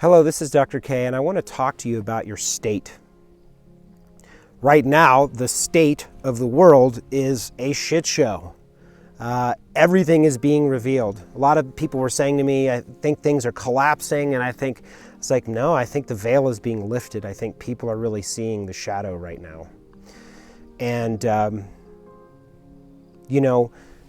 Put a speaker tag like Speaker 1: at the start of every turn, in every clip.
Speaker 1: Hello, this is Dr. K, and I want to talk to you about your state. Right now, the state of the world is a shit show. Everything is being revealed. A lot of people were saying to me, I think things are collapsing, and it's like, no, I think the veil is being lifted. I think people are really seeing the shadow right now. And,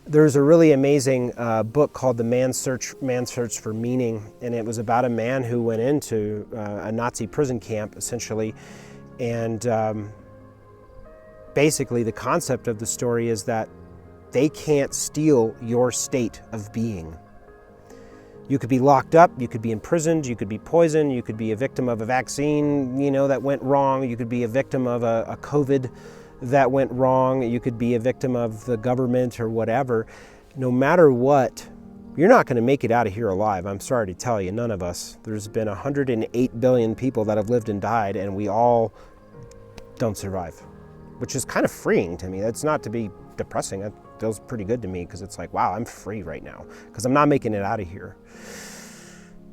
Speaker 1: there's a really amazing book called The Man's Search for Meaning, and it was about a man who went into a Nazi prison camp, essentially, and basically the concept of the story is that they can't steal your state of being. You could be locked up, you could be imprisoned, you could be poisoned, you could be a victim of a vaccine, that went wrong, you could be a victim of a COVID that went wrong, you could be a victim of the government or whatever. No matter what, you're not going to make it out of here alive. I'm sorry to tell you, none of us. There's been 108 billion people that have lived and died, and we all don't survive, which is kind of freeing to me. That's not to be depressing. It feels pretty good to me because it's like, wow, I'm free right now because I'm not making it out of here.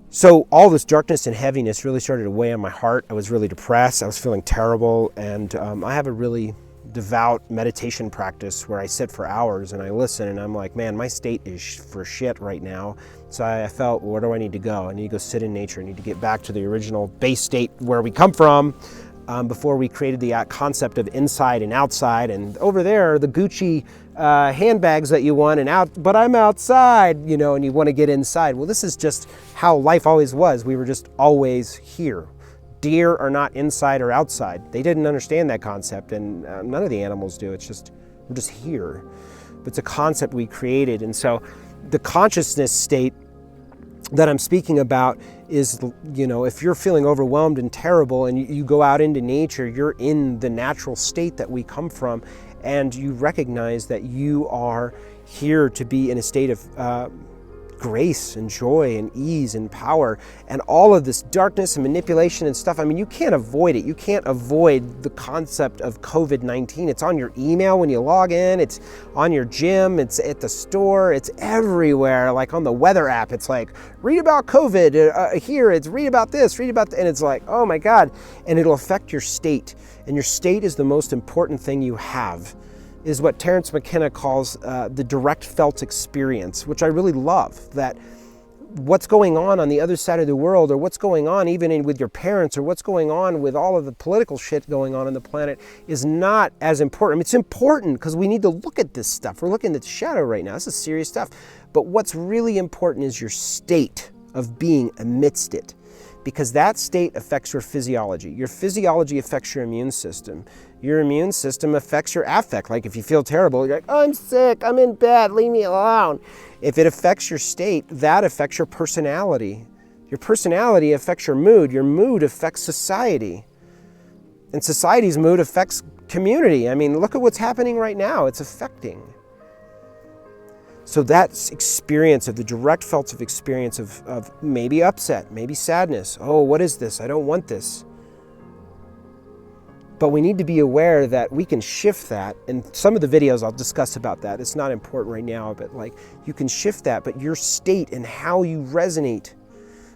Speaker 1: So all this darkness and heaviness really started to weigh on my heart. I was really depressed. I was feeling terrible, and I have a really devout meditation practice where I sit for hours and I listen, and I'm like, man, my state is for shit right now. So I felt, well, where do I need to go? I need to go sit in nature. I need to get back to the original base state where we come from before we created the concept of inside and outside. And over there, the Gucci handbags that you want, but I'm outside, and you want to get inside. Well, this is just how life always was. We were just always here. Deer are not inside or outside. They didn't understand that concept, and none of the animals do. It's just, we're just here. But it's a concept we created. And so the consciousness state that I'm speaking about is, if you're feeling overwhelmed and terrible and you go out into nature, you're in the natural state that we come from, and you recognize that you are here to be in a state of grace and joy and ease and power, and all of this darkness and manipulation and stuff. I mean, you can't avoid it. You can't avoid the concept of COVID-19. It's on your email when you log in. It's on your gym. It's at the store. It's everywhere. Like on the weather app, it's like, read about COVID. Here, it's read about this, read about that. And it's like, oh my God. And it'll affect your state. And your state is the most important thing you have. Is what Terence McKenna calls the direct felt experience, which I really love. That what's going on the other side of the world, or what's going on even with your parents, or what's going on with all of the political shit going on the planet is not as important. I mean, it's important because we need to look at this stuff. We're looking at the shadow right now. This is serious stuff. But what's really important is your state of being amidst it, because that state affects your physiology. Your physiology affects your immune system. Your immune system affects your affect. Like if you feel terrible, you're like, oh, I'm sick, I'm in bed, leave me alone. If it affects your state, that affects your personality. Your personality affects your mood affects society. And society's mood affects community. I mean, look at what's happening right now. It's affecting. So that experience of the direct felt of experience of maybe upset, maybe sadness. Oh, what is this? I don't want this. But we need to be aware that we can shift that. And some of the videos I'll discuss about that. It's not important right now, but you can shift that. But your state and how you resonate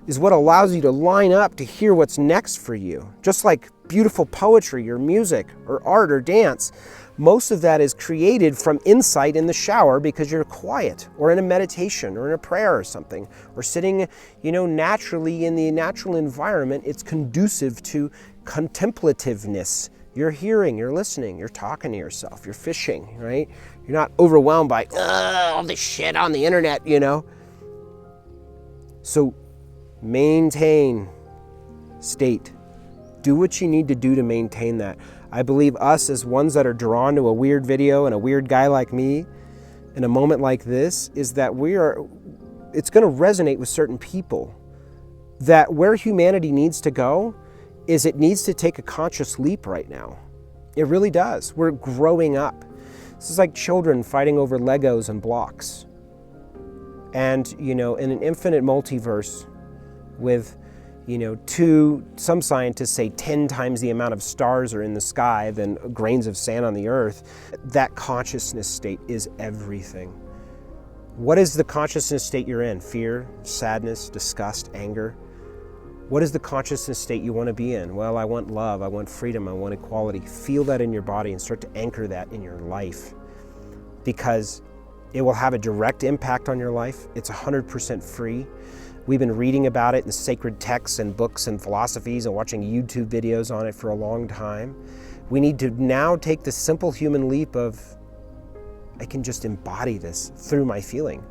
Speaker 1: is what allows you to line up to hear what's next for you. Just like beautiful poetry or music or art or dance. Most of that is created from insight in the shower because you're quiet, or in a meditation, or in a prayer or something, or sitting, naturally in the natural environment. It's conducive to contemplativeness. You're hearing, you're listening, you're talking to yourself, you're fishing, right? You're not overwhelmed by all this shit on the internet, So maintain state. Do what you need to do to maintain that. I believe us as ones that are drawn to a weird video and a weird guy like me in a moment like this is that it's going to resonate with certain people. That where humanity needs to go is it needs to take a conscious leap right now. It really does. We're growing up. This is like children fighting over Legos and blocks. And, in an infinite multiverse with, some scientists say 10 times the amount of stars are in the sky than grains of sand on the earth, that consciousness state is everything. What is the consciousness state you're in? Fear, sadness, disgust, anger? What is the consciousness state you want to be in? Well, I want love, I want freedom, I want equality. Feel that in your body and start to anchor that in your life, because it will have a direct impact on your life. It's 100% free. We've been reading about it in sacred texts and books and philosophies and watching YouTube videos on it for a long time. We need to now take the simple human leap of, I can just embody this through my feeling,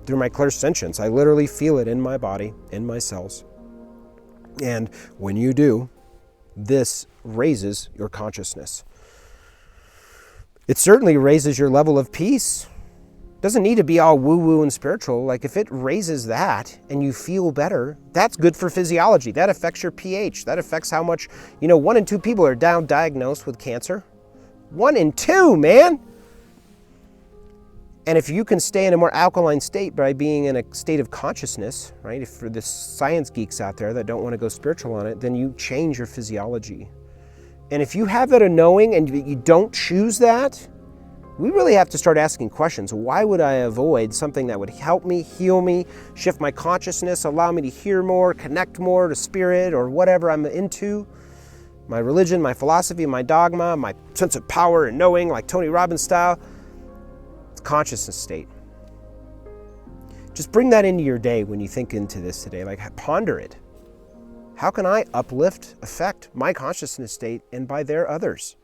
Speaker 1: through my clairsentience. I literally feel it in my body, in my cells. And when you do, this raises your consciousness. It certainly raises your level of peace. Doesn't need to be all woo-woo and spiritual. Like, if it raises that and you feel better, that's good for physiology. That affects your pH. That affects how much, 1 in 2 people are now diagnosed with cancer. 1 in 2, man! And if you can stay in a more alkaline state by being in a state of consciousness, right? If for the science geeks out there that don't want to go spiritual on it, then you change your physiology. And if you have that knowing and you don't choose that, we really have to start asking questions. Why would I avoid something that would help me, heal me, shift my consciousness, allow me to hear more, connect more to spirit or whatever I'm into? My religion, my philosophy, my dogma, my sense of power and knowing, like Tony Robbins style. Consciousness state. Just bring that into your day when you think into this today. Like, ponder it. How can I uplift, affect my consciousness state and by their others?